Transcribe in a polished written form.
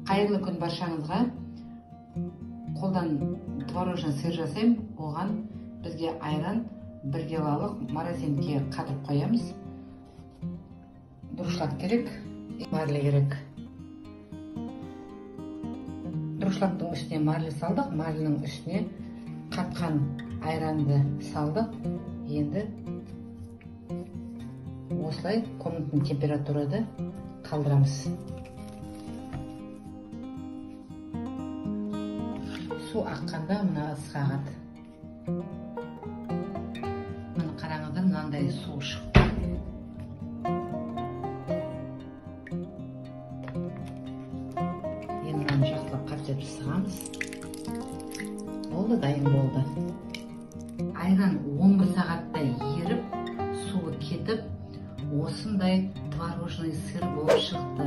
Қайырлы күн баршаңызға. Қолдан творожный сыр жасаймын. Оған бізге айран 1 килолық морозилкаға қатырып қоямыз. Дұрышлап керек, марле керек. Дұрышлаптың үстіне марле салдық, марлінің үстіне қатқан айранды салдық. Енді осылай комнатный температурада қалдырамыз. Су аққанда мына ысқа ағады. Мына қараңыздар, мынандай су шықты. Енді мынаны жақсылап қатырып сығамыз. Болды, дайын болды. Айран 11 сағатта еріп, суы кетіп, осындай творожный сыр болып шықты.